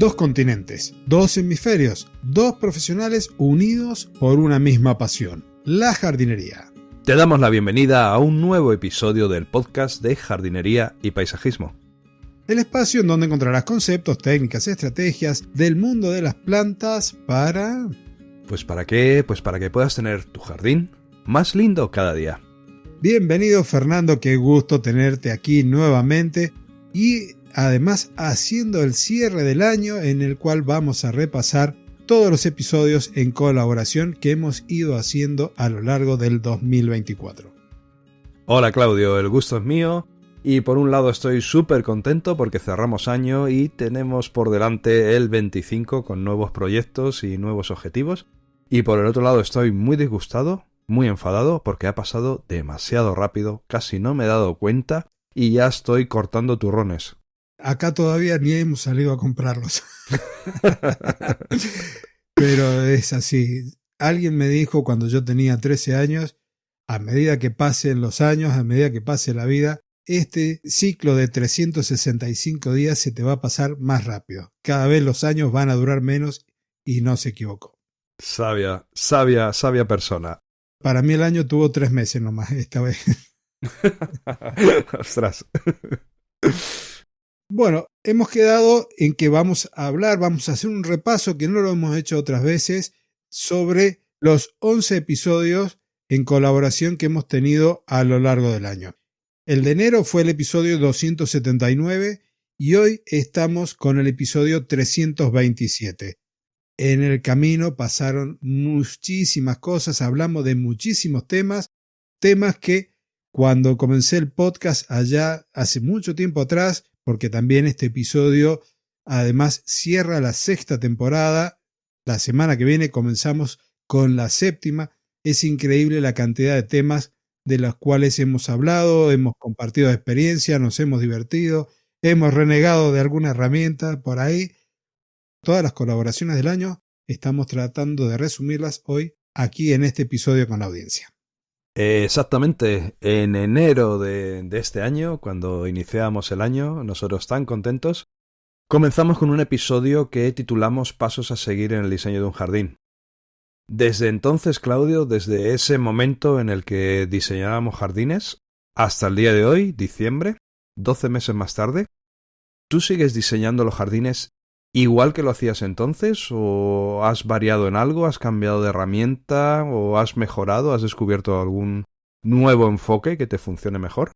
2 continentes, 2 hemisferios, 2 profesionales unidos por una misma pasión, la jardinería. Te damos la bienvenida a un nuevo episodio del podcast de jardinería y paisajismo. El espacio en donde encontrarás conceptos, técnicas, estrategias del mundo de las plantas para... ¿Para qué? Pues para que puedas tener tu jardín más lindo cada día. Bienvenido, Fernando, qué gusto tenerte aquí nuevamente y además haciendo el cierre del año en el cual vamos a repasar todos los episodios en colaboración que hemos ido haciendo a lo largo del 2024. Hola Claudio, el gusto es mío y por un lado estoy súper contento porque cerramos año y tenemos por delante el 25 con nuevos proyectos y nuevos objetivos, y por el otro lado estoy muy disgustado, muy enfadado porque ha pasado demasiado rápido, casi no me he dado cuenta y ya estoy cortando turrones. Acá todavía ni hemos salido a comprarlos. Pero es así. Alguien me dijo cuando yo tenía 13 años, a medida que pasen los años, a medida que pase la vida, este ciclo de 365 días se te va a pasar más rápido. Cada vez los años van a durar menos y no se equivocó. Sabia persona. Para mí el año tuvo 3 meses nomás esta vez. Ostras. Bueno, hemos quedado en que vamos a hacer un repaso que no lo hemos hecho otras veces sobre los 11 episodios en colaboración que hemos tenido a lo largo del año. El de enero fue el episodio 279 y hoy estamos con el episodio 327. En el camino pasaron muchísimas cosas, hablamos de muchísimos temas que cuando comencé el podcast allá hace mucho tiempo atrás, porque también este episodio además cierra la 6ª temporada. La semana que viene comenzamos con la 7ª. Es increíble la cantidad de temas de los cuales hemos hablado, hemos compartido experiencia, nos hemos divertido, hemos renegado de alguna herramienta por ahí. Todas las colaboraciones del año estamos tratando de resumirlas hoy aquí en este episodio con la audiencia. Exactamente, en enero de este año, cuando iniciamos el año, nosotros tan contentos, comenzamos con un episodio que titulamos Pasos a seguir en el diseño de un jardín. Desde entonces, Claudio, desde ese momento en el que diseñábamos jardines, hasta el día de hoy, diciembre, 12 meses más tarde, ¿tú sigues diseñando los jardines igual que lo hacías entonces? ¿O has variado en algo? ¿Has cambiado de herramienta? ¿O has mejorado? ¿Has descubierto algún nuevo enfoque que te funcione mejor?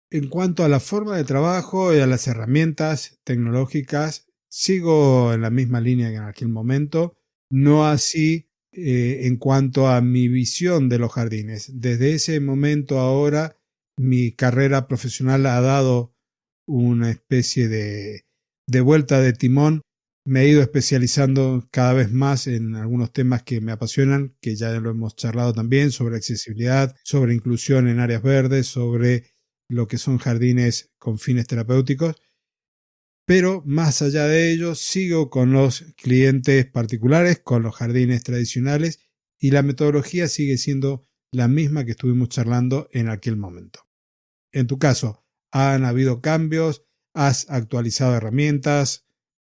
En cuanto a la forma de trabajo y a las herramientas tecnológicas, sigo en la misma línea que en aquel momento, no así en cuanto a mi visión de los jardines. Desde ese momento ahora, mi carrera profesional ha dado una especie de vuelta de timón. Me he ido especializando cada vez más en algunos temas que me apasionan, que ya lo hemos charlado también, sobre accesibilidad, sobre inclusión en áreas verdes, sobre lo que son jardines con fines terapéuticos. Pero más allá de ello, sigo con los clientes particulares, con los jardines tradicionales, y la metodología sigue siendo la misma que estuvimos charlando en aquel momento. En tu caso, ¿han habido cambios? ¿Has actualizado herramientas?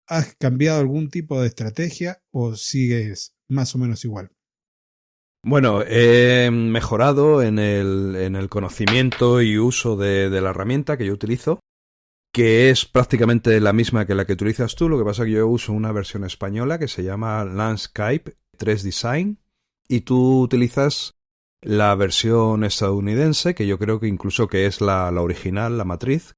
¿Has cambiado algún tipo de estrategia o sigues más o menos igual? Bueno, he mejorado en el conocimiento y uso de la herramienta que yo utilizo, que es prácticamente la misma que la que utilizas tú. Lo que pasa es que yo uso una versión española que se llama Landscape 3 Design y tú utilizas la versión estadounidense, que yo creo que incluso que es la original, la matriz.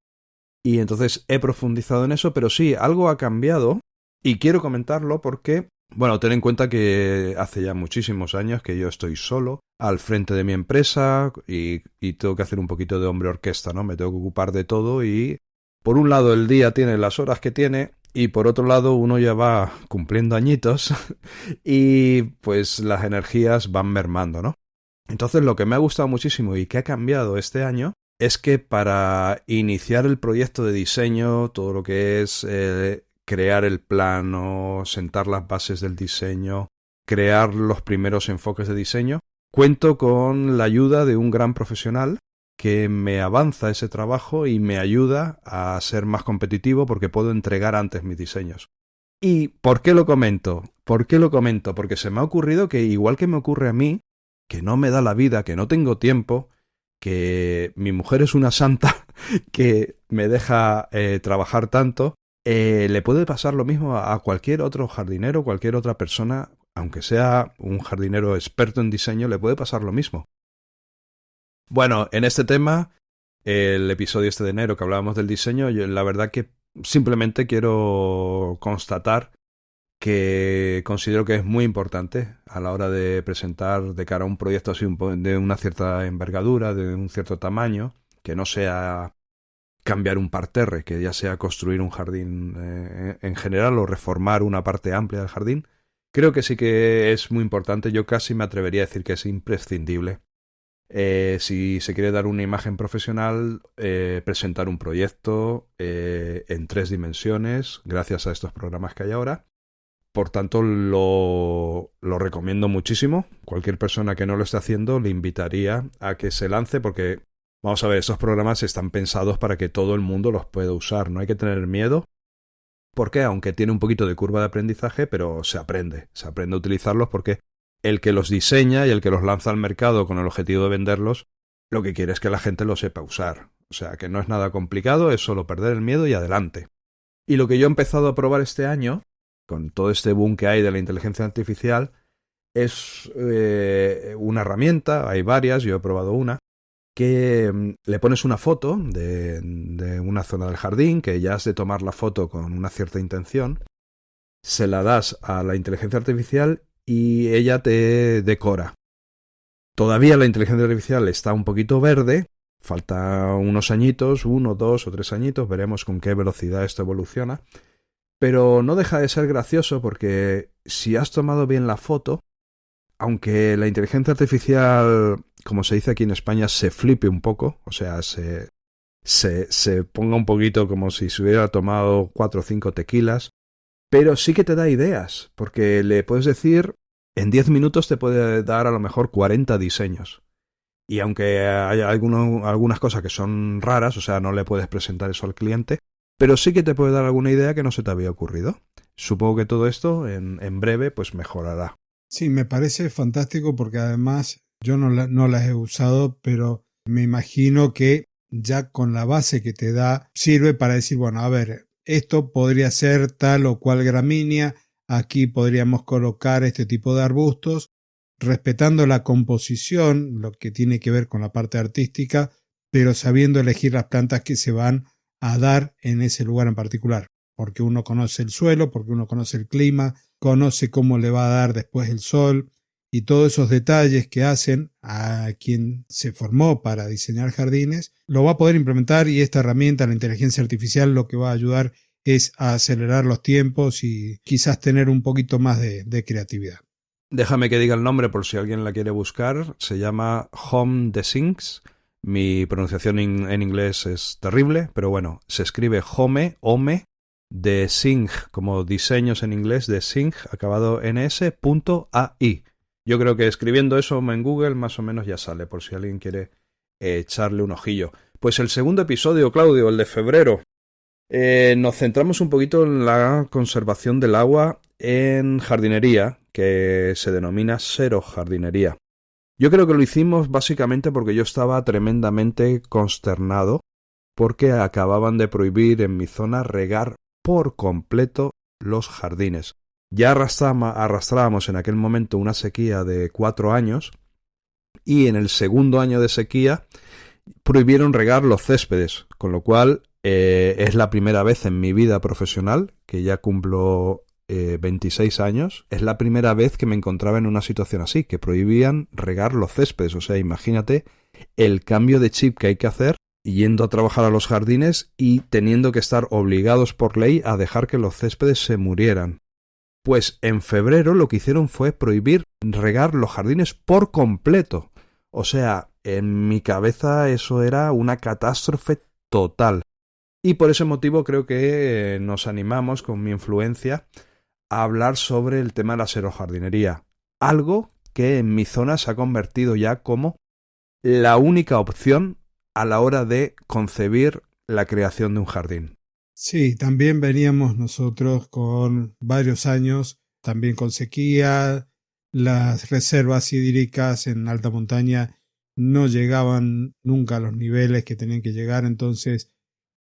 Y entonces he profundizado en eso, pero sí, algo ha cambiado y quiero comentarlo porque, bueno, ten en cuenta que hace ya muchísimos años que yo estoy solo al frente de mi empresa y tengo que hacer un poquito de hombre orquesta, ¿no? Me tengo que ocupar de todo y por un lado el día tiene las horas que tiene y por otro lado uno ya va cumpliendo añitos y pues las energías van mermando, ¿no? Entonces lo que me ha gustado muchísimo y que ha cambiado este año es que para iniciar el proyecto de diseño, todo lo que es crear el plano, sentar las bases del diseño, crear los primeros enfoques de diseño, cuento con la ayuda de un gran profesional que me avanza ese trabajo y me ayuda a ser más competitivo porque puedo entregar antes mis diseños. ¿Y por qué lo comento? ¿Por qué lo comento? Porque se me ha ocurrido que igual que me ocurre a mí, que no me da la vida, que no tengo tiempo, que mi mujer es una santa, que me deja trabajar tanto, le puede pasar lo mismo a cualquier otro jardinero, cualquier otra persona, aunque sea un jardinero experto en diseño, le puede pasar lo mismo. Bueno, en este tema, el episodio este de enero que hablábamos del diseño, yo la verdad que simplemente quiero constatar que considero que es muy importante a la hora de presentar de cara a un proyecto así de una cierta envergadura, de un cierto tamaño, que no sea cambiar un parterre, que ya sea construir un jardín en general o reformar una parte amplia del jardín. Creo que sí que es muy importante, yo casi me atrevería a decir que es imprescindible. Si se quiere dar una imagen profesional, presentar un proyecto en 3 dimensiones, gracias a estos programas que hay ahora. Por tanto, lo recomiendo muchísimo. Cualquier persona que no lo esté haciendo, le invitaría a que se lance porque, vamos a ver, estos programas están pensados para que todo el mundo los pueda usar. No hay que tener miedo porque, aunque tiene un poquito de curva de aprendizaje, pero se aprende a utilizarlos porque el que los diseña y el que los lanza al mercado con el objetivo de venderlos, lo que quiere es que la gente lo sepa usar. O sea, que no es nada complicado, es solo perder el miedo y adelante. Y lo que yo he empezado a probar este año, con todo este boom que hay de la inteligencia artificial, es una herramienta, hay varias, yo he probado una, que le pones una foto de una zona del jardín, que ya has de tomar la foto con una cierta intención, se la das a la inteligencia artificial y ella te decora. Todavía la inteligencia artificial está un poquito verde, falta unos añitos, 1, 2 o 3 añitos, veremos con qué velocidad esto evoluciona. Pero no deja de ser gracioso porque si has tomado bien la foto, aunque la inteligencia artificial, como se dice aquí en España, se flipe un poco, o sea, se ponga un poquito como si se hubiera tomado 4 o 5 tequilas, pero sí que te da ideas, porque le puedes decir, en 10 minutos te puede dar a lo mejor 40 diseños. Y aunque haya algunas cosas que son raras, o sea, no le puedes presentar eso al cliente, pero sí que te puede dar alguna idea que no se te había ocurrido. Supongo que todo esto en breve pues mejorará. Sí, me parece fantástico porque además yo no las he usado, pero me imagino que ya con la base que te da sirve para decir, bueno, a ver, esto podría ser tal o cual gramínea, aquí podríamos colocar este tipo de arbustos, respetando la composición, lo que tiene que ver con la parte artística, pero sabiendo elegir las plantas que se van a dar en ese lugar en particular, porque uno conoce el suelo, porque uno conoce el clima, conoce cómo le va a dar después el sol y todos esos detalles que hacen a quien se formó para diseñar jardines, lo va a poder implementar y esta herramienta, la inteligencia artificial, lo que va a ayudar es a acelerar los tiempos y quizás tener un poquito más de creatividad. Déjame que diga el nombre por si alguien la quiere buscar. Se llama Home Designs. Mi pronunciación en inglés es terrible, pero bueno, se escribe Home, Design, como diseños en inglés, Design, acabado en s.ai. Yo creo que escribiendo eso en Google más o menos ya sale, por si alguien quiere echarle un ojillo. Pues el segundo episodio, Claudio, el de febrero, nos centramos un poquito en la conservación del agua en jardinería, que se denomina serojardinería. Yo creo que lo hicimos básicamente porque yo estaba tremendamente consternado porque acababan de prohibir en mi zona regar por completo los jardines. Ya arrastrábamos en aquel momento una sequía de 4 años y en el segundo año de sequía prohibieron regar los céspedes, con lo cual es la primera vez en mi vida profesional, que ya cumplo 26 años, es la primera vez que me encontraba en una situación así, que prohibían regar los céspedes. O sea, imagínate el cambio de chip que hay que hacer yendo a trabajar a los jardines y teniendo que estar obligados por ley a dejar que los céspedes se murieran. Pues en febrero lo que hicieron fue prohibir regar los jardines por completo. O sea, en mi cabeza eso era una catástrofe total. Y por ese motivo creo que nos animamos con mi influencia a hablar sobre el tema de la serojardinería. Algo que en mi zona se ha convertido ya como la única opción a la hora de concebir la creación de un jardín. Sí, también veníamos nosotros con varios años, también con sequía, las reservas hídricas en alta montaña no llegaban nunca a los niveles que tenían que llegar, entonces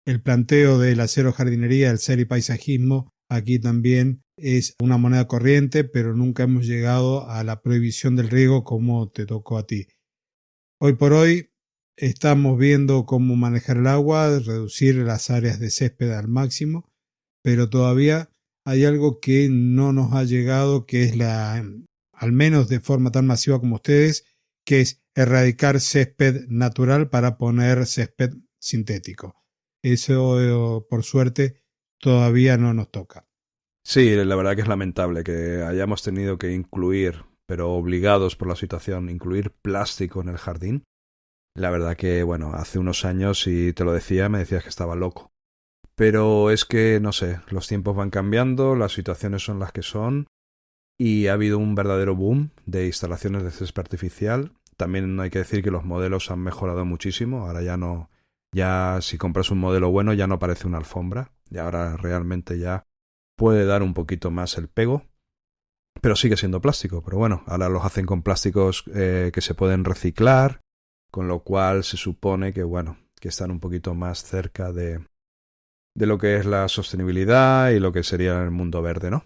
el planteo del acero jardinería, el ser y paisajismo, aquí también es una moneda corriente, pero nunca hemos llegado a la prohibición del riego como te tocó a ti. Hoy por hoy estamos viendo cómo manejar el agua, reducir las áreas de césped al máximo, pero todavía hay algo que no nos ha llegado, que es al menos de forma tan masiva como ustedes, que es erradicar césped natural para poner césped sintético. Eso, por suerte, todavía no nos toca. Sí, la verdad que es lamentable que hayamos tenido que incluir, pero obligados por la situación, incluir plástico en el jardín. La verdad que, bueno, hace unos años, si te lo decía, me decías que estaba loco. Pero es que, no sé, los tiempos van cambiando, las situaciones son las que son, y ha habido un verdadero boom de instalaciones de césped artificial. También hay que decir que los modelos han mejorado muchísimo. Ahora ya no, ya si compras un modelo bueno ya no parece una alfombra. Y ahora realmente ya puede dar un poquito más el pego. Pero sigue siendo plástico. Pero bueno, ahora los hacen con plásticos que se pueden reciclar. Con lo cual se supone que, bueno, que están un poquito más cerca de lo que es la sostenibilidad y lo que sería el mundo verde, ¿no?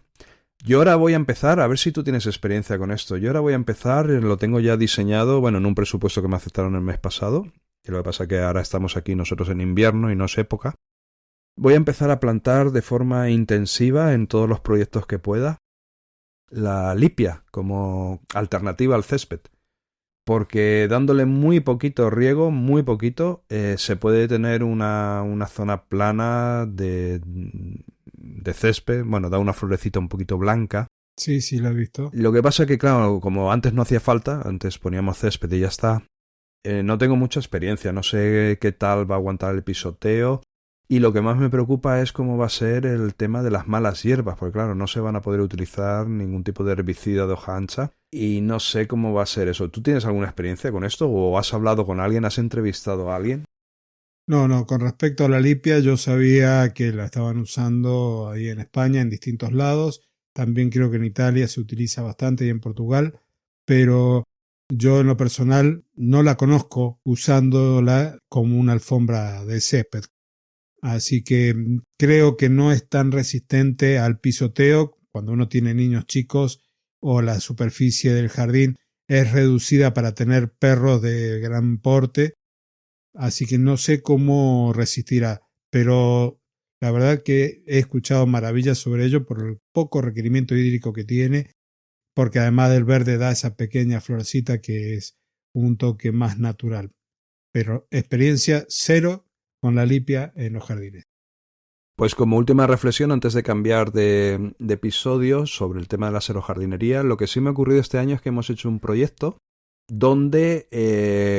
Yo ahora voy a empezar, a ver si tú tienes experiencia con esto. Yo ahora voy a empezar, lo tengo ya diseñado, bueno, en un presupuesto que me aceptaron el mes pasado. Y lo que pasa es que ahora estamos aquí nosotros en invierno y no es época. Voy a empezar a plantar de forma intensiva en todos los proyectos que pueda la lipia como alternativa al césped. Porque dándole muy poquito riego, muy poquito, se puede tener una zona plana de césped. Bueno, da una florecita un poquito blanca. Sí, sí, lo he visto. Lo que pasa es que, claro, como antes no hacía falta, antes poníamos césped y ya está, no tengo mucha experiencia, no sé qué tal va a aguantar el pisoteo. Y lo que más me preocupa es cómo va a ser el tema de las malas hierbas, porque claro, no se van a poder utilizar ningún tipo de herbicida de hoja ancha y no sé cómo va a ser eso. ¿Tú tienes alguna experiencia con esto o has hablado con alguien, has entrevistado a alguien? No, no, con respecto a la lipia, yo sabía que la estaban usando ahí en España, en distintos lados. También creo que en Italia se utiliza bastante y en Portugal, pero yo en lo personal no la conozco usándola como una alfombra de césped. Así que creo que no es tan resistente al pisoteo cuando uno tiene niños chicos o la superficie del jardín es reducida para tener perros de gran porte, así que no sé cómo resistirá, pero la verdad que he escuchado maravillas sobre ello por el poco requerimiento hídrico que tiene, porque además del verde da esa pequeña florcita que es un toque más natural. Pero experiencia cero con la lipia en los jardines. Pues como última reflexión, antes de cambiar de episodio sobre el tema de la serojardinería, lo que sí me ha ocurrido este año es que hemos hecho un proyecto donde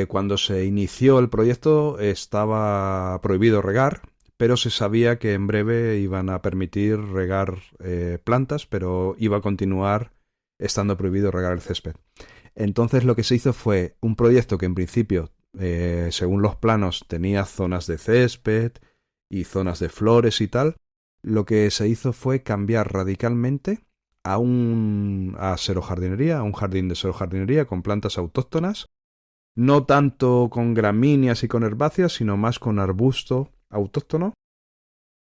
cuando se inició el proyecto estaba prohibido regar, pero se sabía que en breve iban a permitir regar plantas, pero iba a continuar estando prohibido regar el césped. Entonces lo que se hizo fue un proyecto que en principio, según los planos, tenía zonas de césped y zonas de flores y tal. Lo que se hizo fue cambiar radicalmente a serojardinería, a un jardín de serojardinería con plantas autóctonas, no tanto con gramíneas y con herbáceas, sino más con arbusto autóctono.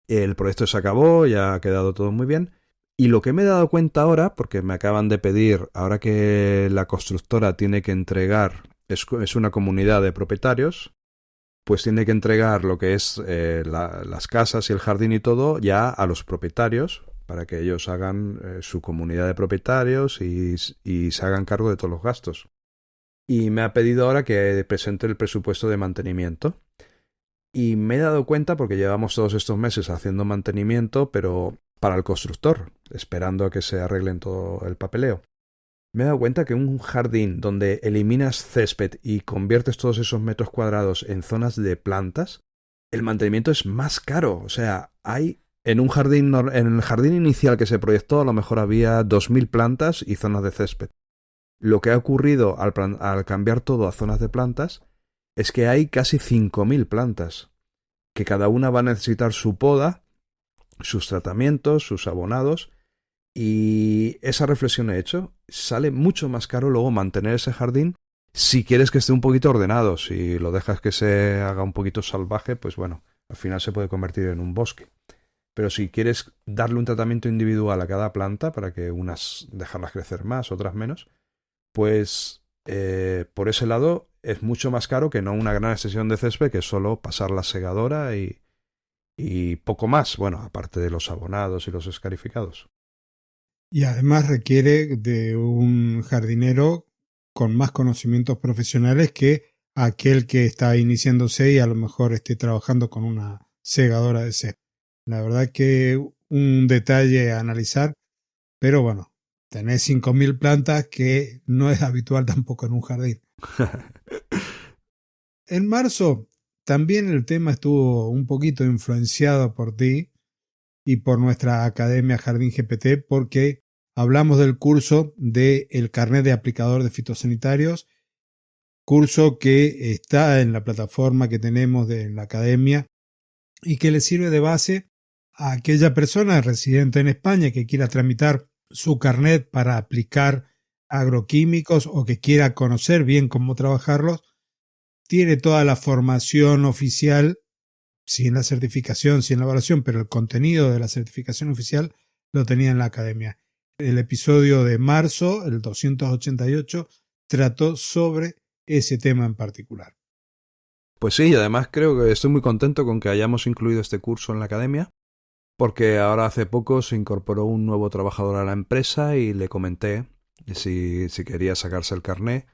El proyecto se acabó, ya ha quedado todo muy bien. Y lo que me he dado cuenta ahora, porque me acaban de pedir, ahora que la constructora tiene que entregar, es una comunidad de propietarios, pues tiene que entregar lo que es las casas y el jardín y todo ya a los propietarios para que ellos hagan su comunidad de propietarios y se hagan cargo de todos los gastos. Y me ha pedido ahora que presente el presupuesto de mantenimiento. Y me he dado cuenta, porque llevamos todos estos meses haciendo mantenimiento, pero para el constructor, esperando a que se arreglen todo el papeleo. Me he dado cuenta que un jardín donde eliminas césped y conviertes todos esos metros cuadrados en zonas de plantas, el mantenimiento es más caro. O sea, hay en un jardín, en el jardín inicial que se proyectó, a lo mejor había 2000 plantas y zonas de césped. Lo que ha ocurrido al cambiar todo a zonas de plantas es que hay casi 5000 plantas, que cada una va a necesitar su poda sus tratamientos, sus abonados, y esa reflexión he hecho. Sale mucho más caro luego mantener ese jardín si quieres que esté un poquito ordenado. Si lo dejas que se haga un poquito salvaje, pues bueno, al final se puede convertir en un bosque. Pero si quieres darle un tratamiento individual a cada planta para que unas dejarlas crecer más, otras menos, pues por ese lado es mucho más caro que no una gran extensión de césped, que es solo pasar la segadora y poco más, bueno, aparte de los abonados y los escarificados. Y además requiere de un jardinero con más conocimientos profesionales que aquel que está iniciándose y a lo mejor esté trabajando con una segadora de césped. La verdad que un detalle a analizar, pero bueno, tenés 5.000 plantas que no es habitual tampoco en un jardín. En marzo también el tema estuvo un poquito influenciado por ti y por nuestra Academia Jardín GPT, porque hablamos del curso del carnet de aplicador de fitosanitarios, curso que está en la plataforma que tenemos de la Academia y que le sirve de base a aquella persona residente en España que quiera tramitar su carnet para aplicar agroquímicos o que quiera conocer bien cómo trabajarlos. Tiene toda la formación oficial, sin la certificación, sin la evaluación, pero el contenido de la certificación oficial lo tenía en la academia. El episodio de marzo, el 288, trató sobre ese tema en particular. Pues sí, y además creo que estoy muy contento con que hayamos incluido este curso en la academia, porque ahora hace poco se incorporó un nuevo trabajador a la empresa y le comenté si quería sacarse el carné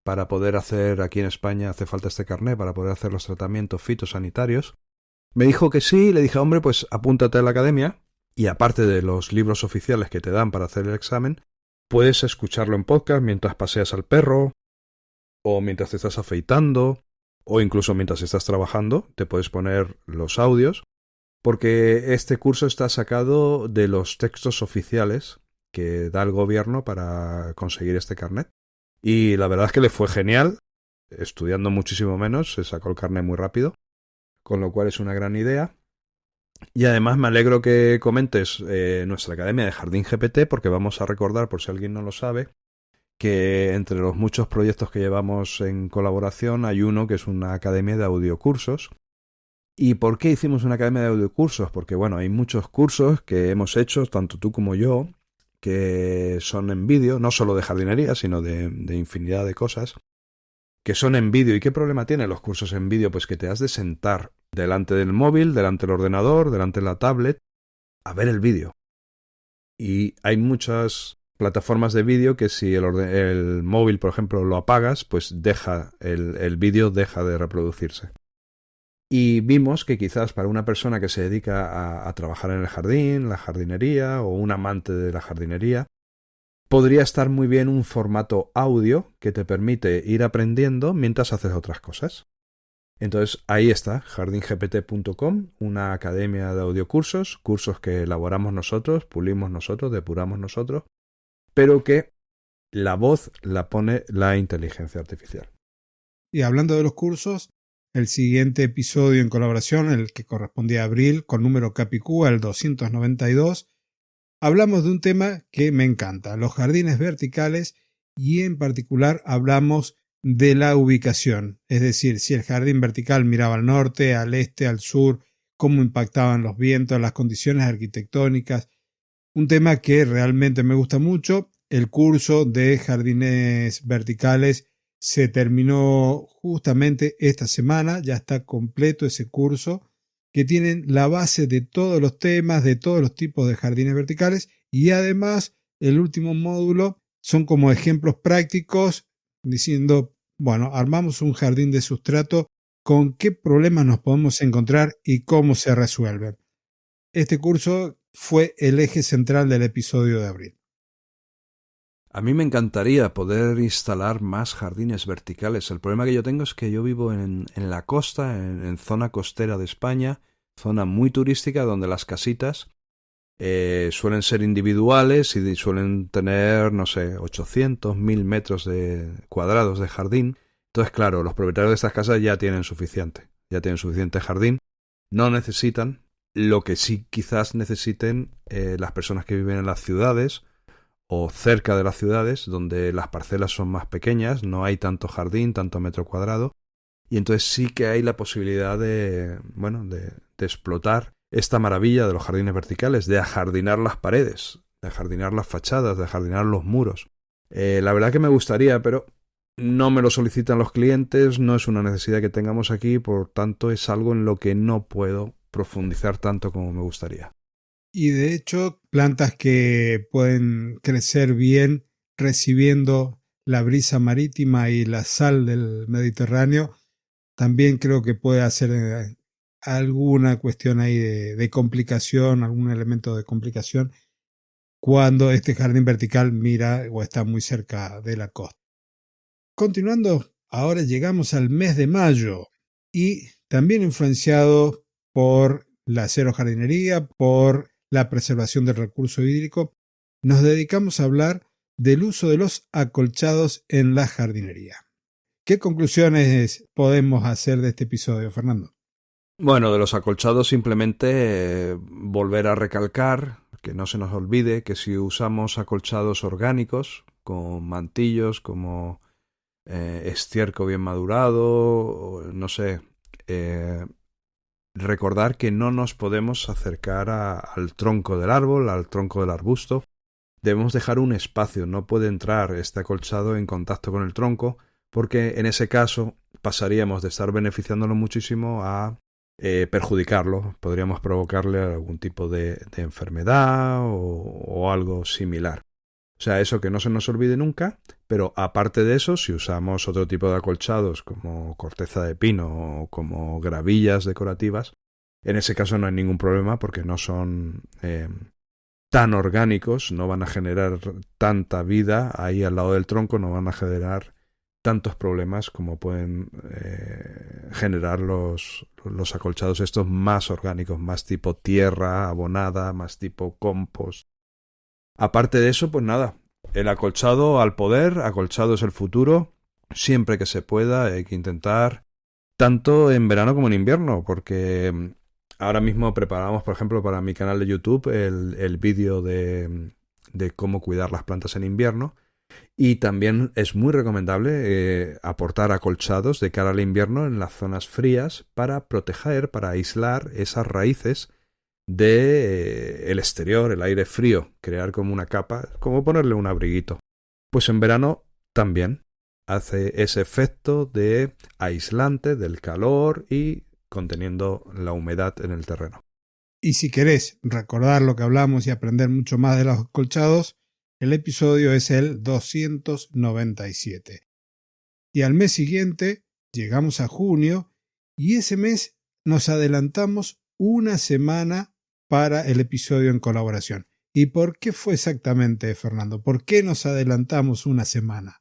para poder hacer, aquí en España hace falta este carné para poder hacer los tratamientos fitosanitarios. Me dijo que sí, le dije, hombre, pues apúntate a la academia y aparte de los libros oficiales que te dan para hacer el examen, puedes escucharlo en podcast mientras paseas al perro o mientras te estás afeitando o incluso mientras estás trabajando, te puedes poner los audios, porque este curso está sacado de los textos oficiales que da el gobierno para conseguir este carnet. Y la verdad es que le fue genial, estudiando muchísimo menos, se sacó el carnet muy rápido, con lo cual es una gran idea. Y además me alegro que comentes nuestra academia de Jardín GPT, porque vamos a recordar, por si alguien no lo sabe, que entre los muchos proyectos que llevamos en colaboración hay uno que es una academia de audiocursos. ¿Y por qué hicimos una academia de audiocursos? Porque bueno, hay muchos cursos que hemos hecho, tanto tú como yo, que son en vídeo, no solo de jardinería, sino de infinidad de cosas, que son en vídeo. ¿Y qué problema tienen los cursos en vídeo? Pues que te has de sentar delante del móvil, delante del ordenador, delante de la tablet, a ver el vídeo. Y hay muchas plataformas de vídeo que si el móvil, por ejemplo, lo apagas, pues el vídeo deja de reproducirse. Y vimos que quizás para una persona que se dedica a trabajar en el jardín, la jardinería o un amante de la jardinería, podría estar muy bien un formato audio que te permite ir aprendiendo mientras haces otras cosas. Entonces ahí está, jardingpt.com, una academia de audiocursos, cursos que elaboramos nosotros, pulimos nosotros, depuramos nosotros, pero que la voz la pone la inteligencia artificial. Y hablando de los cursos, el siguiente episodio en colaboración, el que correspondía a abril, con número Capicúa, el 292, hablamos de un tema que me encanta, los jardines verticales, y en particular hablamos de la ubicación, es decir, si el jardín vertical miraba al norte, al este, al sur, cómo impactaban los vientos, las condiciones arquitectónicas, un tema que realmente me gusta mucho. El curso de jardines verticales se terminó justamente esta semana, ya está completo ese curso, que tienen la base de todos los temas, de todos los tipos de jardines verticales, y además el último módulo son como ejemplos prácticos diciendo, bueno, armamos un jardín de sustrato, con qué problemas nos podemos encontrar y cómo se resuelven. Este curso fue el eje central del episodio de abril. A mí me encantaría poder instalar más jardines verticales. El problema que yo tengo es que yo vivo en la costa, en zona costera de España, zona muy turística donde las casitas suelen ser individuales y suelen tener, no sé, 800, 1000 metros cuadrados de jardín. Entonces, claro, los propietarios de estas casas ya tienen suficiente jardín. No necesitan Lo que sí quizás necesiten las personas que viven en las ciudades o cerca de las ciudades, donde las parcelas son más pequeñas, no hay tanto jardín, tanto metro cuadrado, y entonces sí que hay la posibilidad de explotar esta maravilla de los jardines verticales, de ajardinar las paredes, de ajardinar las fachadas, de ajardinar los muros. La verdad que me gustaría, pero no me lo solicitan los clientes, no es una necesidad que tengamos aquí, por tanto es algo en lo que no puedo profundizar tanto como me gustaría. Y de hecho, plantas que pueden crecer bien recibiendo la brisa marítima y la sal del Mediterráneo, también creo que puede hacer alguna cuestión ahí de complicación, algún elemento de complicación cuando este jardín vertical mira o está muy cerca de la costa. Continuando, ahora llegamos al mes de mayo y también influenciado por la cero jardinería, por la preservación del recurso hídrico, nos dedicamos a hablar del uso de los acolchados en la jardinería. ¿Qué conclusiones podemos hacer de este episodio, Fernando? Bueno, de los acolchados simplemente volver a recalcar, que no se nos olvide, que si usamos acolchados orgánicos, con mantillos como estiércol bien madurado, no sé, recordar que no nos podemos acercar al tronco del árbol, al tronco del arbusto. Debemos dejar un espacio, no puede entrar este acolchado en contacto con el tronco, porque en ese caso pasaríamos de estar beneficiándolo muchísimo a perjudicarlo. Podríamos provocarle algún tipo de enfermedad o algo similar. O sea, eso que no se nos olvide nunca, pero aparte de eso, si usamos otro tipo de acolchados como corteza de pino o como gravillas decorativas, en ese caso no hay ningún problema porque no son tan orgánicos, no van a generar tanta vida ahí al lado del tronco, no van a generar tantos problemas como pueden generar los acolchados estos más orgánicos, más tipo tierra abonada, más tipo compost. Aparte de eso, pues nada, el acolchado al poder, acolchado es el futuro, siempre que se pueda hay que intentar, tanto en verano como en invierno, porque ahora mismo preparamos, por ejemplo, para mi canal de YouTube el vídeo de cómo cuidar las plantas en invierno, y también es muy recomendable aportar acolchados de cara al invierno en las zonas frías para proteger, para aislar esas raíces de el exterior, el aire frío, crear como una capa, como ponerle un abriguito. Pues en verano también hace ese efecto de aislante del calor y conteniendo la humedad en el terreno. Y si querés recordar lo que hablamos y aprender mucho más de los acolchados, el episodio es el 297. Y al mes siguiente llegamos a junio y ese mes nos adelantamos una semana para el episodio en colaboración. ¿Y por qué fue exactamente, Fernando? ¿Por qué nos adelantamos una semana?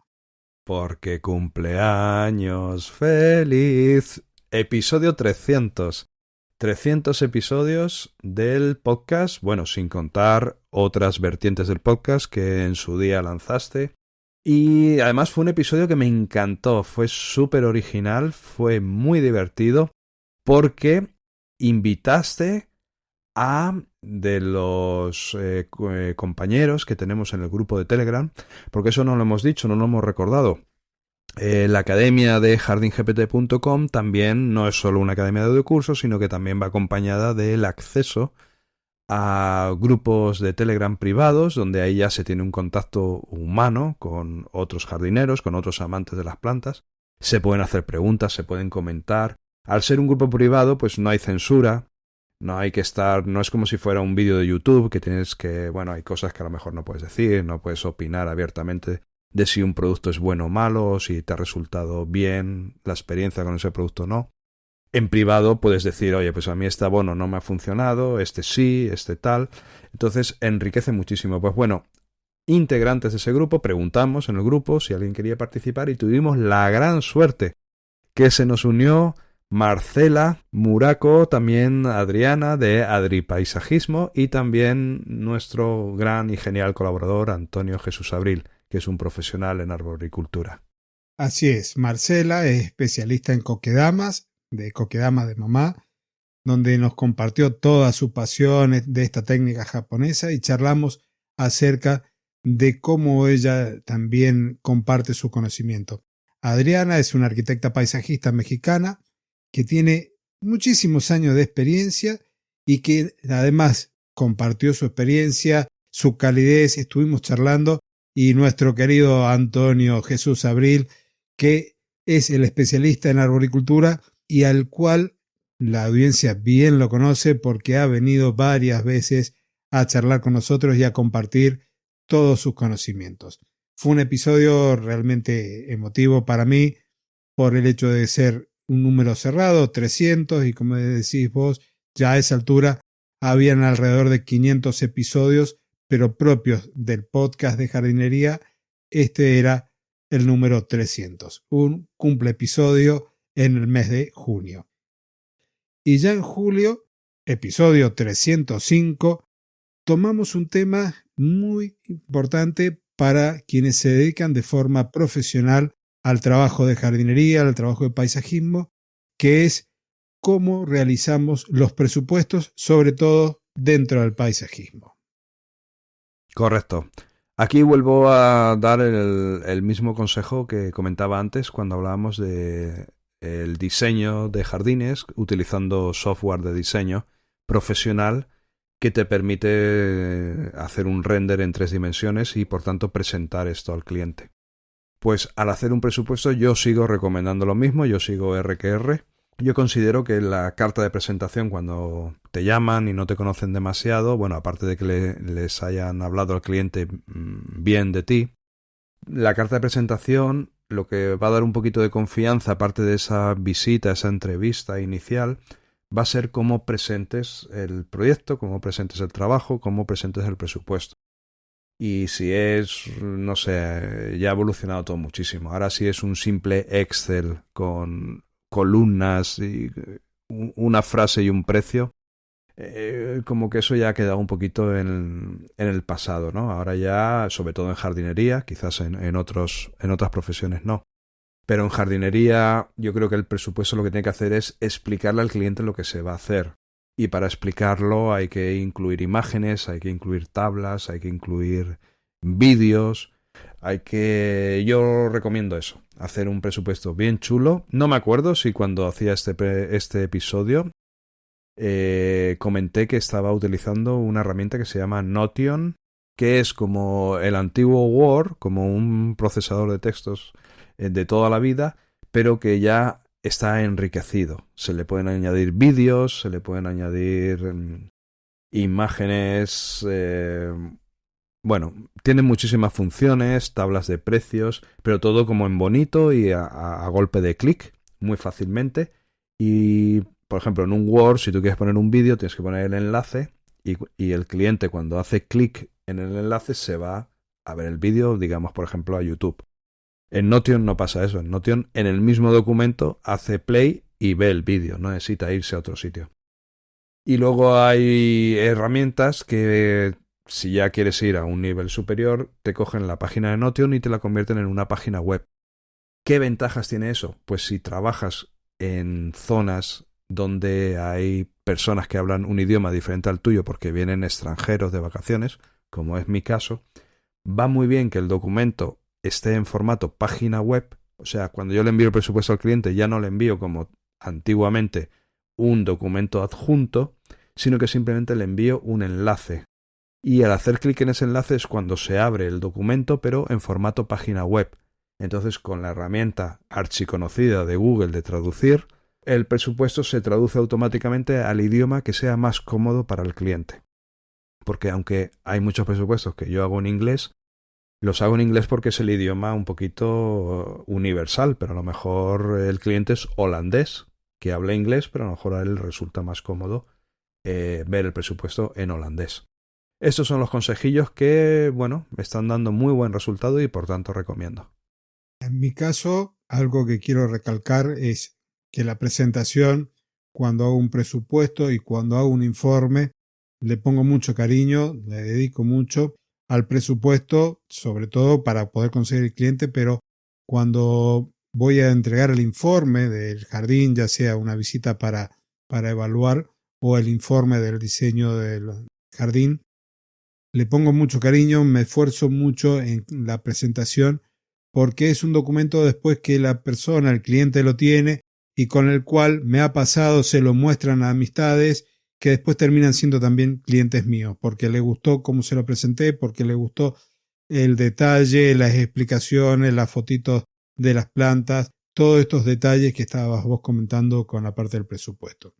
Porque cumpleaños feliz. Episodio 300. 300 episodios del podcast, bueno, sin contar otras vertientes del podcast que en su día lanzaste. Y además fue un episodio que me encantó, fue súper original, fue muy divertido, porque invitaste a de los compañeros que tenemos en el grupo de Telegram, porque eso no lo hemos dicho, no lo hemos recordado. La academia de jardingpt.com también no es solo una academia de audiocursos, sino que también va acompañada del acceso a grupos de Telegram privados, donde ahí ya se tiene un contacto humano con otros jardineros, con otros amantes de las plantas. Se pueden hacer preguntas, se pueden comentar. Al ser un grupo privado, pues no hay censura. No hay que estar, no es como si fuera un vídeo de YouTube que tienes que, bueno, hay cosas que a lo mejor no puedes decir, no puedes opinar abiertamente de si un producto es bueno o malo, o si te ha resultado bien la experiencia con ese producto o no. En privado puedes decir, oye, pues a mí este abono no me ha funcionado, este sí, este tal. Entonces enriquece muchísimo. Pues bueno, integrantes de ese grupo, preguntamos en el grupo si alguien quería participar y tuvimos la gran suerte que se nos unió Marcela Muraco, también Adriana de Adripaisajismo y también nuestro gran y genial colaborador Antonio Jesús Abril, que es un profesional en arboricultura. Así es, Marcela es especialista en coquedamas, de coquedamas de mamá, donde nos compartió toda su pasión de esta técnica japonesa y charlamos acerca de cómo ella también comparte su conocimiento. Adriana es una arquitecta paisajista mexicana que tiene muchísimos años de experiencia y que además compartió su experiencia, su calidez, estuvimos charlando, y nuestro querido Antonio Jesús Abril, que es el especialista en arboricultura y al cual la audiencia bien lo conoce porque ha venido varias veces a charlar con nosotros y a compartir todos sus conocimientos. Fue un episodio realmente emotivo para mí por el hecho de ser un número cerrado, 300, y como decís vos, ya a esa altura habían alrededor de 500 episodios, pero propios del podcast de jardinería. Este era el número 300, un cumple episodio en el mes de junio. Y ya en julio, episodio 305, tomamos un tema muy importante para quienes se dedican de forma profesional al trabajo de jardinería, al trabajo de paisajismo, que es cómo realizamos los presupuestos, sobre todo dentro del paisajismo. Correcto. Aquí vuelvo a dar el mismo consejo que comentaba antes cuando hablábamos de el diseño de jardines utilizando software de diseño profesional que te permite hacer un render en 3 dimensiones y por tanto presentar esto al cliente. Pues al hacer un presupuesto yo sigo recomendando lo mismo, yo sigo R que R. Yo considero que la carta de presentación, cuando te llaman y no te conocen demasiado, bueno, aparte de que les hayan hablado al cliente bien de ti, la carta de presentación lo que va a dar un poquito de confianza, aparte de esa visita, esa entrevista inicial, va a ser cómo presentes el proyecto, cómo presentes el trabajo, cómo presentes el presupuesto. Y si es, no sé, ya ha evolucionado todo muchísimo. Ahora sí es un simple Excel con columnas y una frase y un precio, como que eso ya ha quedado un poquito en el pasado, ¿no? Ahora ya, sobre todo en jardinería, quizás en otras profesiones no, pero en jardinería yo creo que el presupuesto lo que tiene que hacer es explicarle al cliente lo que se va a hacer. Y para explicarlo hay que incluir imágenes, hay que incluir tablas, hay que incluir vídeos. Yo recomiendo eso, hacer un presupuesto bien chulo. No me acuerdo si cuando hacía este episodio comenté que estaba utilizando una herramienta que se llama Notion, que es como el antiguo Word, como un procesador de textos de toda la vida, pero que ya está enriquecido. Se le pueden añadir vídeos, se le pueden añadir imágenes. Bueno, tiene muchísimas funciones, tablas de precios, pero todo como en bonito y a golpe de clic, muy fácilmente. Y, por ejemplo, en un Word, si tú quieres poner un vídeo, tienes que poner el enlace y el cliente, cuando hace clic en el enlace, se va a ver el vídeo, digamos, por ejemplo, a YouTube. En Notion no pasa eso. En Notion, en el mismo documento, hace play y ve el vídeo. No necesita irse a otro sitio. Y luego hay herramientas que, si ya quieres ir a un nivel superior, te cogen la página de Notion y te la convierten en una página web. ¿Qué ventajas tiene eso? Pues si trabajas en zonas donde hay personas que hablan un idioma diferente al tuyo porque vienen extranjeros de vacaciones, como es mi caso, va muy bien que el documento esté en formato página web. O sea, cuando yo le envío el presupuesto al cliente, ya no le envío como antiguamente un documento adjunto, sino que simplemente le envío un enlace. Y al hacer clic en ese enlace es cuando se abre el documento, pero en formato página web. Entonces, con la herramienta archiconocida de Google de traducir, el presupuesto se traduce automáticamente al idioma que sea más cómodo para el cliente. Porque aunque hay muchos presupuestos que yo hago en inglés, los hago en inglés porque es el idioma un poquito universal, pero a lo mejor el cliente es holandés, que habla inglés, pero a lo mejor a él resulta más cómodo ver el presupuesto en holandés. Estos son los consejillos que, bueno, me están dando muy buen resultado y por tanto recomiendo. En mi caso, algo que quiero recalcar es que la presentación, cuando hago un presupuesto y cuando hago un informe, le pongo mucho cariño, le dedico mucho al presupuesto, sobre todo para poder conseguir el cliente, pero cuando voy a entregar el informe del jardín, ya sea una visita para evaluar o el informe del diseño del jardín. Le pongo mucho cariño, me esfuerzo mucho en la presentación porque es un documento después que la persona, el cliente lo tiene y con el cual me ha pasado, se lo muestran a amistades que después terminan siendo también clientes míos, porque le gustó cómo se lo presenté, porque le gustó el detalle, las explicaciones, las fotitos de las plantas, todos estos detalles que estabas vos comentando con la parte del presupuesto.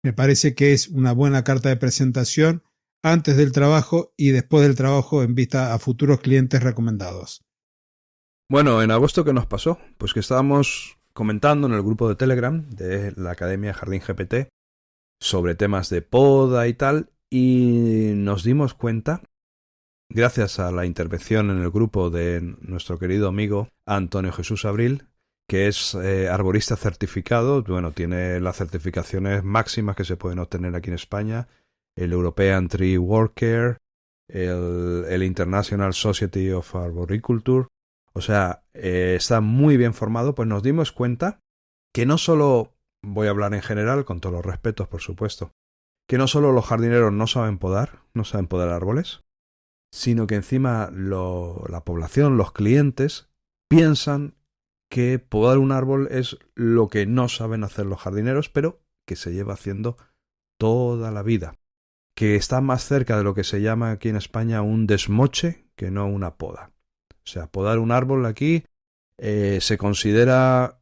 Me parece que es una buena carta de presentación antes del trabajo y después del trabajo en vista a futuros clientes recomendados. Bueno, en agosto, ¿qué nos pasó? Pues que estábamos comentando en el grupo de Telegram de la Academia Jardín GPT sobre temas de poda y tal, y nos dimos cuenta, gracias a la intervención en el grupo de nuestro querido amigo Antonio Jesús Abril, que es arborista certificado, bueno, tiene las certificaciones máximas que se pueden obtener aquí en España, el European Tree Worker, el International Society of Arboriculture. O sea, está muy bien formado, pues nos dimos cuenta que no solo, voy a hablar en general, con todos los respetos por supuesto, que no solo los jardineros no saben podar árboles, sino que encima la población, los clientes, piensan que podar un árbol es lo que no saben hacer los jardineros, pero que se lleva haciendo toda la vida, que está más cerca de lo que se llama aquí en España un desmoche que no una poda. O sea, podar un árbol aquí se considera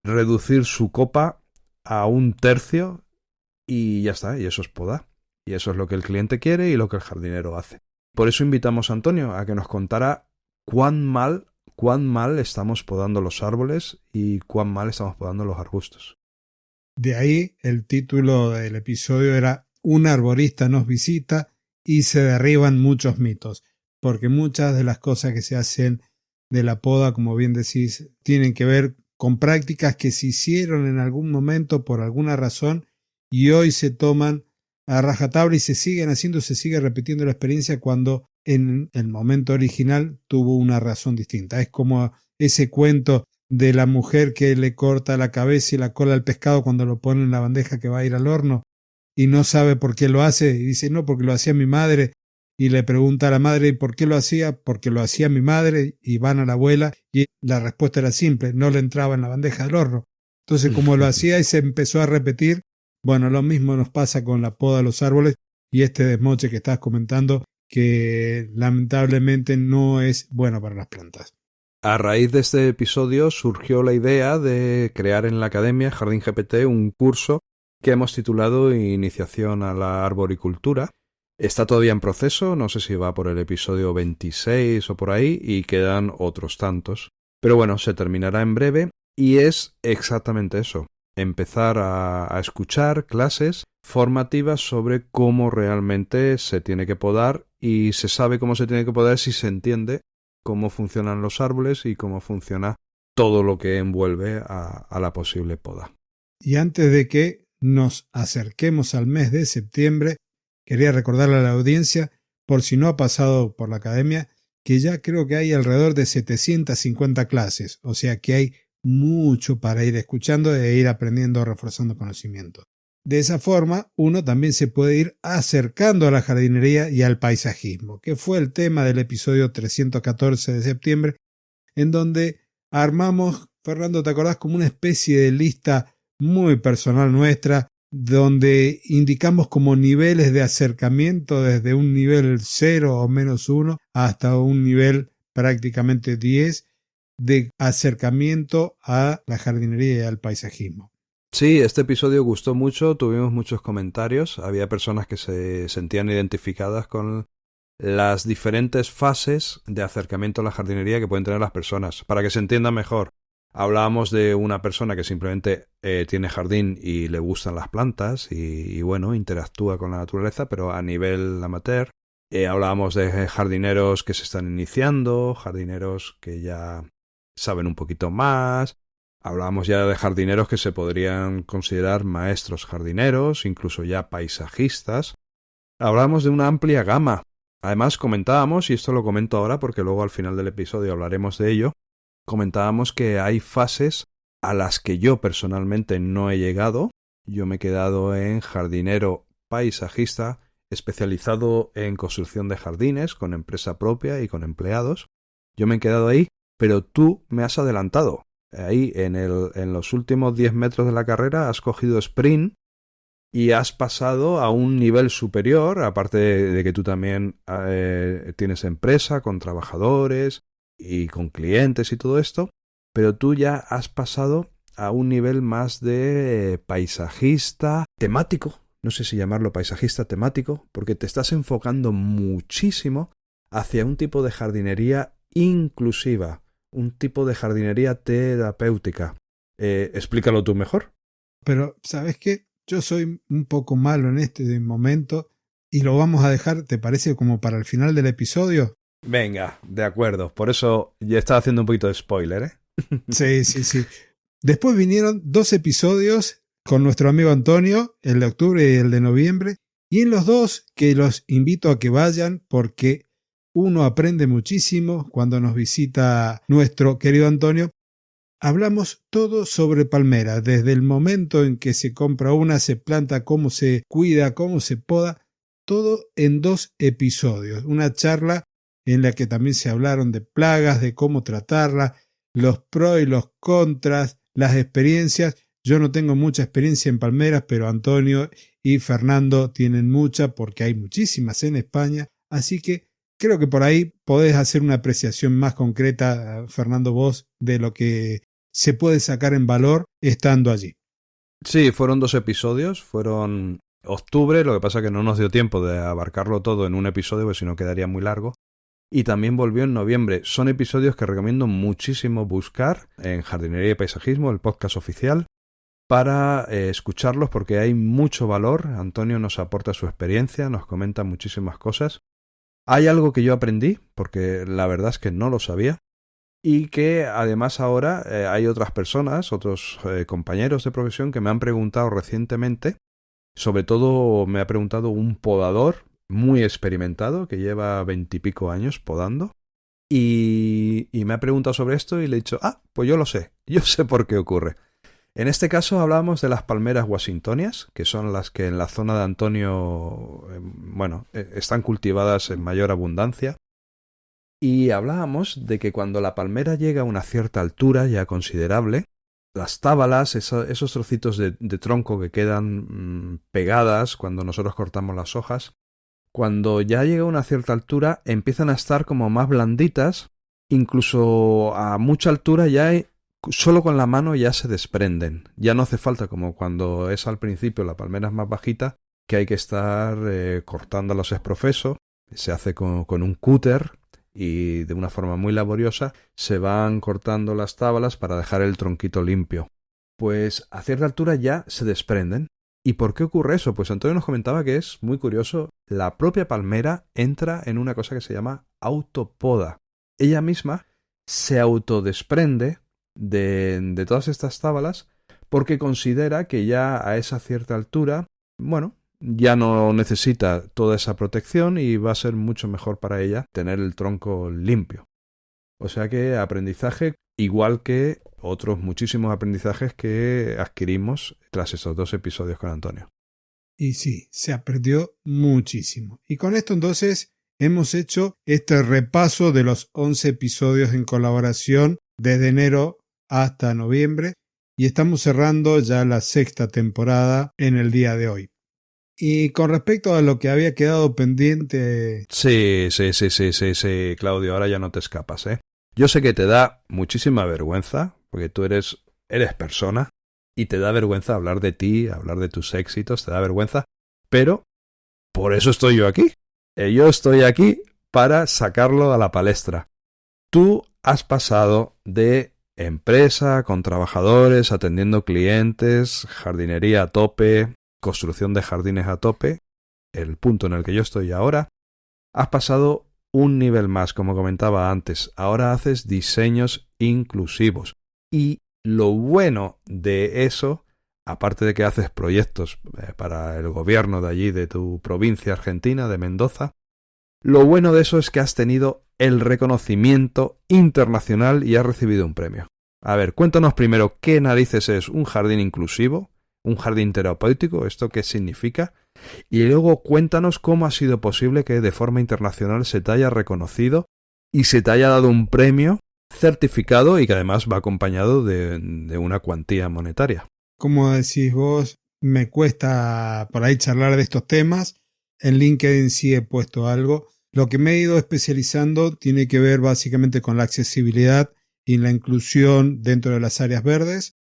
reducir su copa a 1/3 y ya está, y eso es poda. Y eso es lo que el cliente quiere y lo que el jardinero hace. Por eso invitamos a Antonio a que nos contara cuán mal estamos podando los árboles y cuán mal estamos podando los arbustos. De ahí el título del episodio era Un arborista nos visita y se derriban muchos mitos, porque muchas de las cosas que se hacen de la poda, como bien decís, tienen que ver con prácticas que se hicieron en algún momento por alguna razón y hoy se toman a rajatabla y se siguen haciendo, se sigue repitiendo la experiencia cuando en el momento original tuvo una razón distinta. Es como ese cuento de la mujer que le corta la cabeza y la cola al pescado cuando lo pone en la bandeja que va a ir al horno y no sabe por qué lo hace y dice no, porque lo hacía mi madre. Y le pregunta a la madre ¿por qué lo hacía? Porque lo hacía mi madre, y van a la abuela y la respuesta era simple, no le entraba en la bandeja del horno. Entonces como lo hacía y se empezó a repetir, bueno, lo mismo nos pasa con la poda de los árboles y este desmoche que estás comentando que lamentablemente no es bueno para las plantas. A raíz de este episodio surgió la idea de crear en la Academia Jardín GPT un curso que hemos titulado Iniciación a la Arboricultura. Está todavía en proceso, no sé si va por el episodio 26 o por ahí, y quedan otros tantos. Pero bueno, se terminará en breve y es exactamente eso. Empezar a escuchar clases formativas sobre cómo realmente se tiene que podar, y se sabe cómo se tiene que podar si se entiende cómo funcionan los árboles y cómo funciona todo lo que envuelve a la posible poda. Y antes de que nos acerquemos al mes de septiembre, quería recordarle a la audiencia, por si no ha pasado por la academia, que ya creo que hay alrededor de 750 clases, o sea que hay mucho para ir escuchando e ir aprendiendo, reforzando conocimiento. De esa forma, uno también se puede ir acercando a la jardinería y al paisajismo, que fue el tema del episodio 314 de septiembre, en donde armamos, Fernando, ¿te acordás? Como una especie de lista muy personal nuestra, donde indicamos como niveles de acercamiento desde un nivel 0 o -1 hasta un nivel prácticamente 10 de acercamiento a la jardinería y al paisajismo. Sí, este episodio gustó mucho, tuvimos muchos comentarios, había personas que se sentían identificadas con las diferentes fases de acercamiento a la jardinería que pueden tener las personas, para que se entienda mejor. Hablábamos de una persona que simplemente tiene jardín y le gustan las plantas y bueno, interactúa con la naturaleza, pero a nivel amateur. Hablábamos de jardineros que se están iniciando, jardineros que ya saben un poquito más. Hablábamos ya de jardineros que se podrían considerar maestros jardineros, incluso ya paisajistas. Hablábamos de una amplia gama. Además comentábamos, y esto lo comento ahora porque luego al final del episodio hablaremos de ello, comentábamos que hay fases a las que yo personalmente no he llegado. Yo me he quedado en jardinero paisajista especializado en construcción de jardines, con empresa propia y con empleados. Yo me he quedado ahí, pero tú me has adelantado. Ahí, en los últimos 10 metros de la carrera, has cogido sprint y has pasado a un nivel superior, aparte de que tú también tienes empresa con trabajadores y con clientes y todo esto, pero tú ya has pasado a un nivel más de paisajista temático. No sé si llamarlo paisajista temático, porque te estás enfocando muchísimo hacia un tipo de jardinería inclusiva, un tipo de jardinería terapéutica. Explícalo tú mejor. Pero, ¿sabes qué? Yo soy un poco malo en este momento y lo vamos a dejar, ¿te parece, como para el final del episodio? Venga, de acuerdo. Por eso ya estaba haciendo un poquito de spoiler, ¿eh? Sí, sí, sí. Después vinieron 2 episodios con nuestro amigo Antonio, el de octubre y el de noviembre, y en los 2 que los invito a que vayan porque uno aprende muchísimo cuando nos visita nuestro querido Antonio. Hablamos todo sobre palmeras, desde el momento en que se compra una, se planta, cómo se cuida, cómo se poda, todo en 2 episodios. Una charla en la que también se hablaron de plagas, de cómo tratarlas, los pros y los contras, las experiencias. Yo no tengo mucha experiencia en palmeras, pero Antonio y Fernando tienen mucha porque hay muchísimas en España. Así que creo que por ahí podés hacer una apreciación más concreta, Fernando, vos, de lo que se puede sacar en valor estando allí. Sí, fueron 2 episodios, fueron octubre, lo que pasa que no nos dio tiempo de abarcarlo todo en un episodio, porque si no quedaría muy largo. Y también volvió en noviembre. Son episodios que recomiendo muchísimo buscar en Jardinería y Paisajismo, el podcast oficial, para escucharlos porque hay mucho valor. Antonio nos aporta su experiencia, nos comenta muchísimas cosas. Hay algo que yo aprendí, porque la verdad es que no lo sabía, y que además ahora hay otras personas, otros compañeros de profesión que me han preguntado recientemente, sobre todo me ha preguntado un podador muy experimentado que lleva 20 y pico años podando y me ha preguntado sobre esto y le he dicho, pues yo lo sé, yo sé por qué ocurre. En este caso hablamos de las palmeras washingtonias, que son las que en la zona de Antonio, están cultivadas en mayor abundancia. Y hablábamos de que cuando la palmera llega a una cierta altura ya considerable, las tábalas, esos trocitos de tronco que quedan pegadas cuando nosotros cortamos las hojas, cuando ya llega a una cierta altura empiezan a estar como más blanditas, incluso a mucha altura ya solo con la mano ya se desprenden. Ya no hace falta como cuando es al principio la palmera es más bajita, que hay que estar cortándolos exprofeso, se hace con un cúter, y de una forma muy laboriosa se van cortando las tábalas para dejar el tronquito limpio. Pues a cierta altura ya se desprenden. ¿Y por qué ocurre eso? Pues Antonio nos comentaba que es muy curioso. La propia palmera entra en una cosa que se llama autopoda. Ella misma se autodesprende de todas estas tábalas porque considera que ya a esa cierta altura, ya no necesita toda esa protección y va a ser mucho mejor para ella tener el tronco limpio. O sea que aprendizaje igual que otros muchísimos aprendizajes que adquirimos tras estos 2 episodios con Antonio. Y sí, se aprendió muchísimo. Y con esto entonces hemos hecho este repaso de los 11 episodios en colaboración desde enero hasta noviembre y estamos cerrando ya la 6ª temporada en el día de hoy. Y con respecto a lo que había quedado pendiente... Sí, Claudio, ahora ya no te escapas, ¿eh? Yo sé que te da muchísima vergüenza, porque tú eres persona, y te da vergüenza hablar de ti, hablar de tus éxitos, te da vergüenza, pero por eso estoy yo aquí. Yo estoy aquí para sacarlo a la palestra. Tú has pasado de empresa, con trabajadores, atendiendo clientes, jardinería a tope, construcción de jardines a tope, el punto en el que yo estoy ahora, has pasado un nivel más, como comentaba antes. Ahora haces diseños inclusivos. Y lo bueno de eso, aparte de que haces proyectos para el gobierno de allí, de tu provincia argentina, de Mendoza, lo bueno de eso es que has tenido el reconocimiento internacional y has recibido un premio. A ver, cuéntanos primero qué narices es un jardín inclusivo, un jardín terapéutico, ¿esto qué significa? Y luego cuéntanos cómo ha sido posible que de forma internacional se te haya reconocido y se te haya dado un premio certificado y que además va acompañado de una cuantía monetaria. Como decís vos, me cuesta por ahí charlar de estos temas. En LinkedIn sí he puesto algo. Lo que me he ido especializando tiene que ver básicamente con la accesibilidad y la inclusión dentro de las áreas verdes.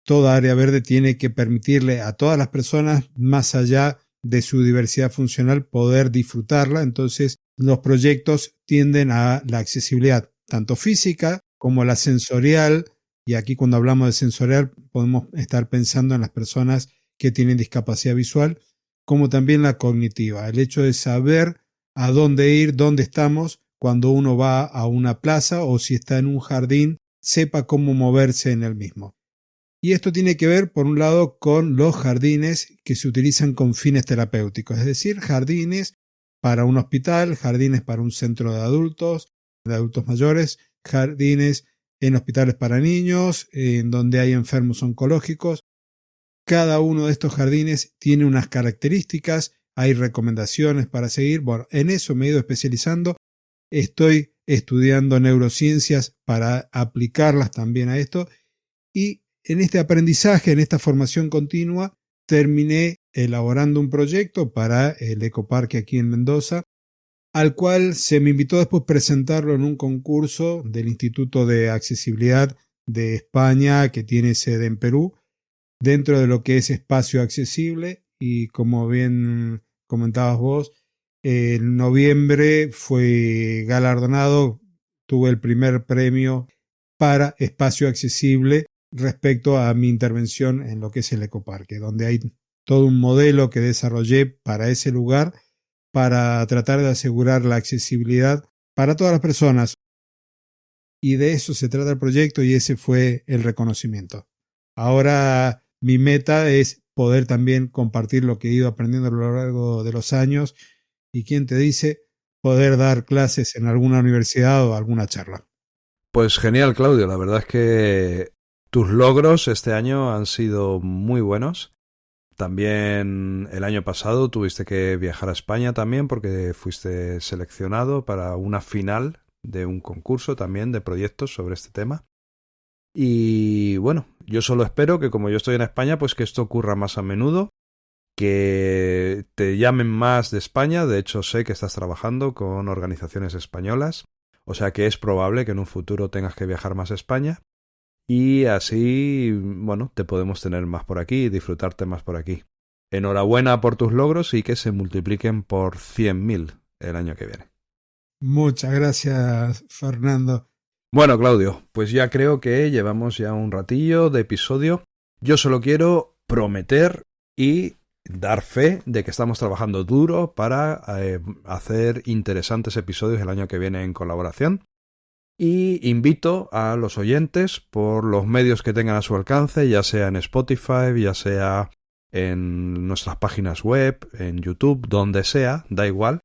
Toda área verde tiene que permitirle a todas las personas, más allá de su diversidad funcional, poder disfrutarla. Entonces, los proyectos tienden a la accesibilidad, tanto física como la sensorial. Y aquí cuando hablamos de sensorial podemos estar pensando en las personas que tienen discapacidad visual, como también la cognitiva. El hecho de saber a dónde ir, dónde estamos, cuando uno va a una plaza o si está en un jardín, sepa cómo moverse en el mismo. Y esto tiene que ver, por un lado, con los jardines que se utilizan con fines terapéuticos, es decir, jardines para un hospital, jardines para un centro de adultos mayores, jardines en hospitales para niños, en donde hay enfermos oncológicos. Cada uno de estos jardines tiene unas características, hay recomendaciones para seguir. Bueno, en eso me he ido especializando. Estoy estudiando neurociencias para aplicarlas también a esto. Y en este aprendizaje, en esta formación continua, terminé elaborando un proyecto para el ecoparque aquí en Mendoza, al cual se me invitó después presentarlo en un concurso del Instituto de Accesibilidad de España, que tiene sede en Perú, dentro de lo que es espacio accesible. Y como bien comentabas vos, en noviembre fue galardonado, tuve el primer premio para espacio accesible respecto a mi intervención en lo que es el ecoparque, donde hay todo un modelo que desarrollé para ese lugar para tratar de asegurar la accesibilidad para todas las personas. Y de eso se trata el proyecto y ese fue el reconocimiento. Ahora mi meta es poder también compartir lo que he ido aprendiendo a lo largo de los años y, ¿quién te dice?, poder dar clases en alguna universidad o alguna charla. Pues genial, Claudio. La verdad es que tus logros este año han sido muy buenos. También el año pasado tuviste que viajar a España también porque fuiste seleccionado para una final de un concurso también de proyectos sobre este tema. Y bueno, yo solo espero que como yo estoy en España, pues que esto ocurra más a menudo, que te llamen más de España. De hecho, sé que estás trabajando con organizaciones españolas, o sea que es probable que en un futuro tengas que viajar más a España. Y así, bueno, te podemos tener más por aquí y disfrutarte más por aquí. Enhorabuena por tus logros y que se multipliquen por 100.000 el año que viene. Muchas gracias, Fernando. Bueno, Claudio, pues ya creo que llevamos ya un ratillo de episodio. Yo solo quiero prometer y dar fe de que estamos trabajando duro para hacer interesantes episodios el año que viene en colaboración. Y invito a los oyentes por los medios que tengan a su alcance, ya sea en Spotify, ya sea en nuestras páginas web, en YouTube, donde sea, da igual,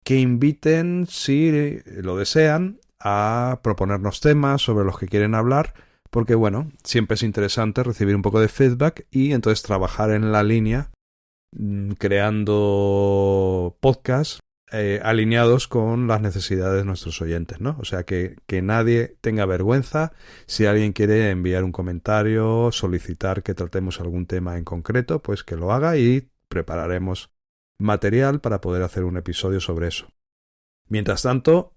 que inviten, si lo desean, a proponernos temas sobre los que quieren hablar, porque bueno, siempre es interesante recibir un poco de feedback y entonces trabajar en la línea creando podcasts alineados con las necesidades de nuestros oyentes, ¿no? O sea, que nadie tenga vergüenza. Si alguien quiere enviar un comentario, solicitar que tratemos algún tema en concreto, pues que lo haga y prepararemos material para poder hacer un episodio sobre eso. Mientras tanto,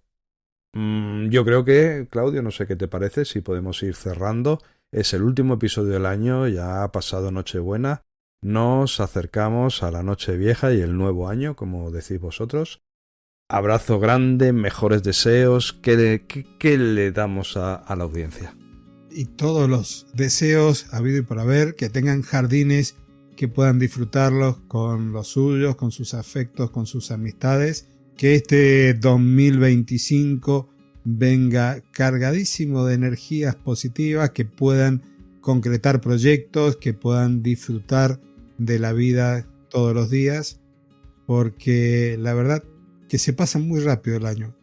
yo creo que, Claudio, no sé qué te parece, si podemos ir cerrando. Es el último episodio del año, ya ha pasado Nochebuena. Nos acercamos a la Nochevieja y el nuevo año, como decís vosotros. Abrazo grande, mejores deseos. ¿Qué le damos a la audiencia? Y todos los deseos habido y por haber, que tengan jardines que puedan disfrutarlos con los suyos, con sus afectos, con sus amistades. Que este 2025 venga cargadísimo de energías positivas, que puedan concretar proyectos, que puedan disfrutar de la vida todos los días, porque la verdad que se pasa muy rápido el año.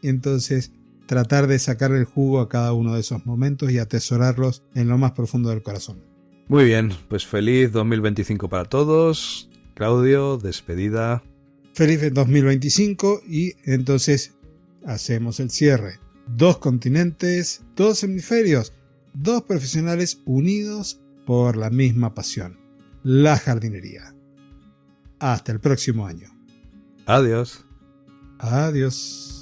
Entonces, tratar de sacar el jugo a cada uno de esos momentos y atesorarlos en lo más profundo del corazón. Muy bien, pues feliz 2025 para todos. Claudio, despedida. Feliz 2025 y entonces hacemos el cierre. 2 continentes, 2 hemisferios, 2 profesionales unidos por la misma pasión, la jardinería. Hasta el próximo año. Adiós. Adiós.